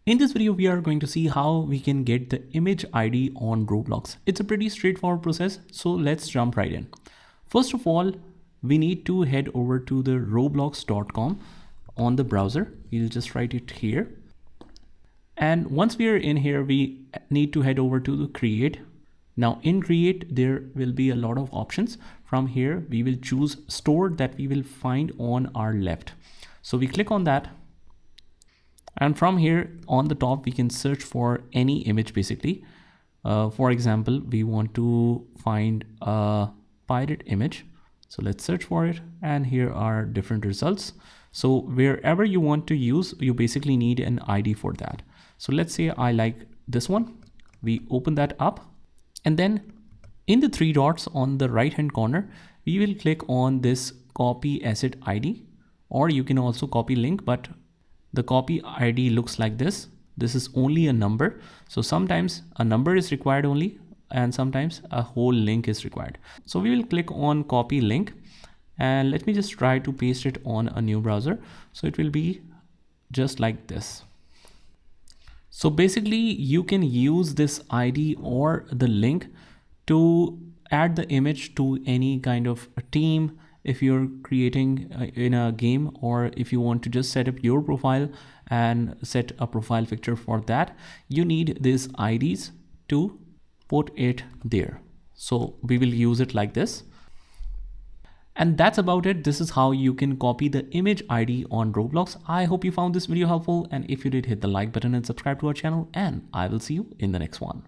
In this video, we are going to see how we can get the image ID on Roblox. It's a pretty straightforward process, so let's jump right in. First of all, we need to head over to the roblox.com on the browser. We'll just write it here. And once we are in here, we need to head over to the create. Now in create, there will be a lot of options. From here, we will choose store that we will find on our left. So we click on that. And from here on the top, we can search for any image basically. For example, we want to find a pirate image. So let's search for it. And here are different results. So wherever you want to use, you basically need an ID for that. So let's say I like this one. We open that up. And then in the three dots on the right hand corner, we will click on this copy asset ID, or you can also copy link, but the copy ID looks like this. This is only a number. So sometimes a number is required only, and sometimes a whole link is required. So we will click on copy link, and let me just try to paste it on a new browser. So it will be just like this. So basically you can use this ID or the link to add the image to any kind of a team if you're creating in a game, or if you want to just set up your profile and set a profile picture for that, you need these IDs to put it there. So we will use it like this. And that's about it. This is how you can copy the image ID on Roblox. I hope you found this video helpful, and if you did, hit the like button and subscribe to our channel, and I will see you in the next one.